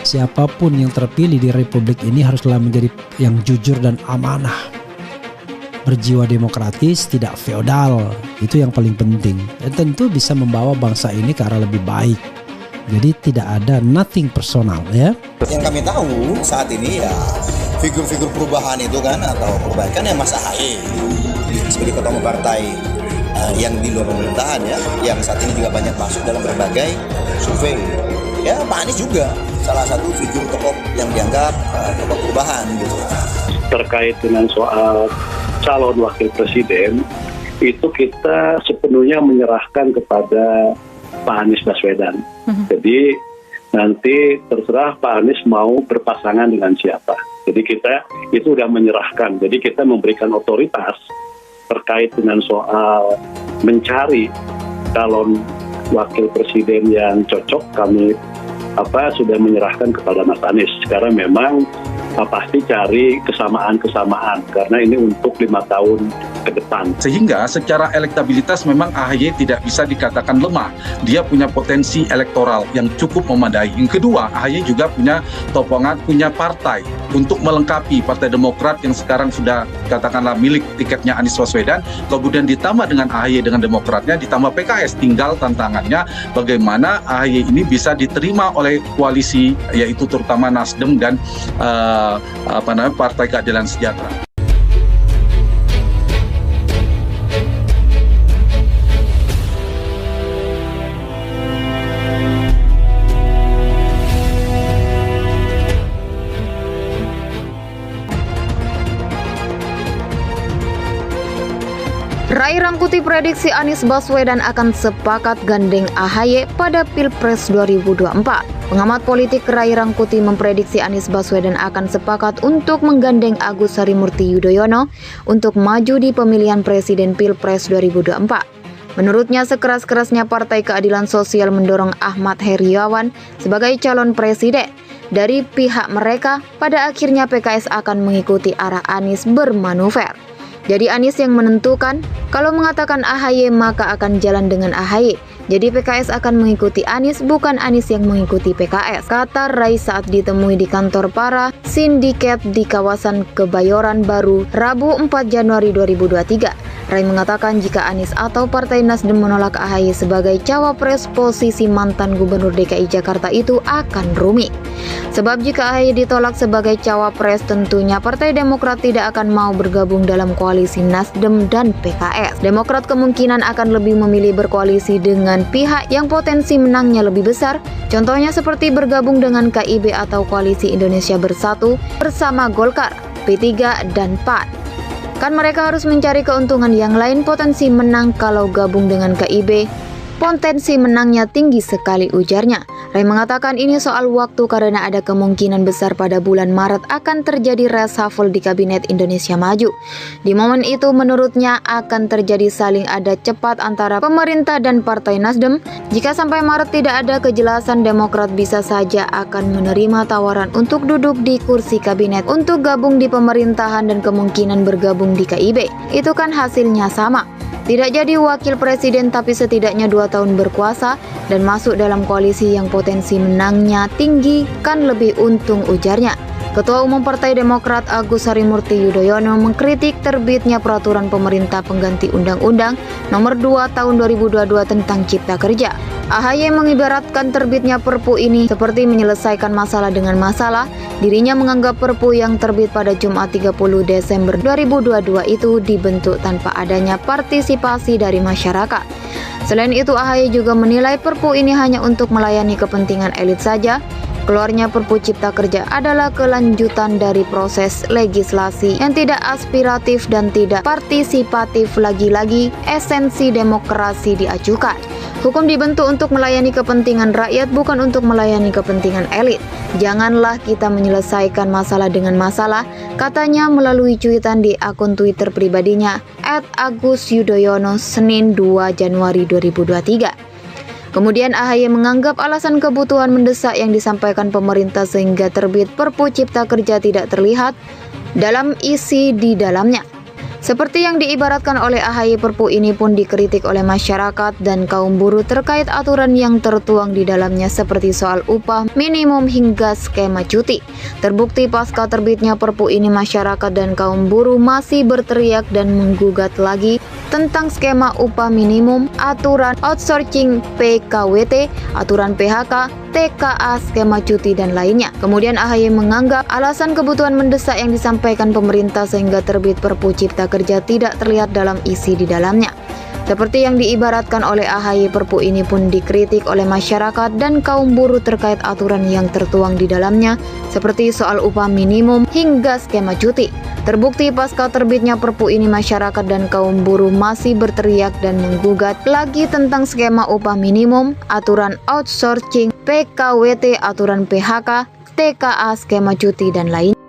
siapapun yang terpilih di Republik ini haruslah menjadi yang jujur dan amanah, berjiwa demokratis, tidak feodal. Itu yang paling penting, dan tentu bisa membawa bangsa ini ke arah lebih baik. Jadi tidak ada nothing personal ya. Yang kami tahu saat ini ya figur-figur perubahan itu kan, atau perbaikan ya Mas AHY sebagai ketua umum partai yang di luar pemerintahan ya, yang saat ini juga banyak masuk dalam berbagai survei. Ya Pak Anies juga salah satu figur tokoh yang dianggap tokoh perubahan gitu. Terkait dengan soal calon wakil presiden, itu kita sepenuhnya menyerahkan kepada Pak Anies Baswedan. Jadi nanti terserah Pak Anies mau berpasangan dengan siapa. Jadi kita itu sudah menyerahkan. Jadi kita memberikan otoritas terkait dengan soal mencari calon wakil presiden yang cocok. Kami sudah menyerahkan kepada Mas Anies. Sekarang memang pasti cari kesamaan-kesamaan karena ini untuk 5 tahun ke depan. Sehingga secara elektabilitas memang AHY tidak bisa dikatakan lemah. Dia punya potensi elektoral yang cukup memadai. Yang kedua, AHY juga punya topongan, punya partai untuk melengkapi Partai Demokrat yang sekarang sudah katakanlah milik tiketnya Anies Baswedan. Kemudian ditambah dengan AHY dengan Demokratnya, ditambah PKS. Tinggal tantangannya bagaimana AHY ini bisa diterima oleh koalisi, yaitu terutama Nasdem dan Partai Keadilan Sejahtera. Rai Rangkuti prediksi Anies Baswedan akan sepakat gandeng AHY pada Pilpres 2024. Pengamat politik Rai Rangkuti memprediksi Anies Baswedan akan sepakat untuk menggandeng Agus Harimurti Yudhoyono untuk maju di pemilihan presiden Pilpres 2024. Menurutnya, sekeras-kerasnya Partai Keadilan Sosial mendorong Ahmad Heriawan sebagai calon presiden. Dari pihak mereka, pada akhirnya PKS akan mengikuti arah Anies bermanuver. Jadi Anies yang menentukan, kalau mengatakan AHY maka akan jalan dengan AHY. Jadi PKS akan mengikuti Anies, bukan Anies yang mengikuti PKS, kata Rai saat ditemui di kantor para sindiket di kawasan Kebayoran Baru, Rabu 4 Januari 2023. Rai mengatakan jika Anies atau Partai Nasdem menolak AHY sebagai cawapres, posisi mantan Gubernur DKI Jakarta itu akan rumit. Sebab jika AHY ditolak sebagai cawapres, tentunya Partai Demokrat tidak akan mau bergabung dalam koalisi Nasdem dan PKS. Demokrat kemungkinan akan lebih memilih berkoalisi dengan pihak yang potensi menangnya lebih besar, contohnya seperti bergabung dengan KIB atau Koalisi Indonesia Bersatu bersama Golkar, P3, dan PAN. Kan mereka harus mencari keuntungan yang lain. Potensi menang kalau gabung dengan KIB, potensi menangnya tinggi sekali, ujarnya. Rai mengatakan ini soal waktu karena ada kemungkinan besar pada bulan Maret akan terjadi reshuffle di Kabinet Indonesia Maju. Di momen itu menurutnya akan terjadi saling ada cepat antara pemerintah dan Partai Nasdem. Jika sampai Maret tidak ada kejelasan, Demokrat bisa saja akan menerima tawaran untuk duduk di kursi kabinet untuk gabung di pemerintahan dan kemungkinan bergabung di KIB. Itu kan hasilnya sama. Tidak jadi wakil presiden tapi setidaknya 2 tahun berkuasa dan masuk dalam koalisi yang potensi menangnya tinggi kan lebih untung, ujarnya. Ketua Umum Partai Demokrat Agus Harimurti Yudhoyono mengkritik terbitnya peraturan pemerintah pengganti Undang-Undang Nomor 2 Tahun 2022 tentang Cipta Kerja. AHY mengibaratkan terbitnya Perpu ini seperti menyelesaikan masalah dengan masalah. Dirinya menganggap Perpu yang terbit pada Jumat 30 Desember 2022 itu dibentuk tanpa adanya partisipasi dari masyarakat. Selain itu, AHY juga menilai Perpu ini hanya untuk melayani kepentingan elit saja. Keluarnya Perpu Cipta Kerja adalah kelanjutan dari proses legislasi yang tidak aspiratif dan tidak partisipatif. Lagi-lagi esensi demokrasi diajukan. Hukum dibentuk untuk melayani kepentingan rakyat, bukan untuk melayani kepentingan elit. Janganlah kita menyelesaikan masalah dengan masalah, katanya melalui cuitan di akun Twitter pribadinya @AgusYudhoyono Senin 2 Januari 2023. Kemudian AHY menganggap alasan kebutuhan mendesak yang disampaikan pemerintah sehingga terbit Perpu Cipta Kerja tidak terlihat dalam isi di dalamnya. Seperti yang diibaratkan oleh AHY, Perpu ini pun dikritik oleh masyarakat dan kaum buruh terkait aturan yang tertuang di dalamnya seperti soal upah minimum hingga skema cuti. Terbukti pasca terbitnya Perpu ini, masyarakat dan kaum buruh masih berteriak dan menggugat lagi tentang skema upah minimum, aturan outsourcing PKWT, aturan PHK, TKA, skema cuti, dan lainnya. Kemudian AHY menganggap alasan kebutuhan mendesak yang disampaikan pemerintah sehingga terbit Perpu Cipta Kerja tidak terlihat dalam isi di dalamnya. Seperti yang diibaratkan oleh AHY, Perpu ini pun dikritik oleh masyarakat dan kaum buruh terkait aturan yang tertuang di dalamnya seperti soal upah minimum hingga skema cuti. Terbukti pasca terbitnya Perpu ini, masyarakat dan kaum buruh masih berteriak dan menggugat lagi tentang skema upah minimum, aturan outsourcing PKWT, aturan PHK, TKA, skema cuti, dan lain.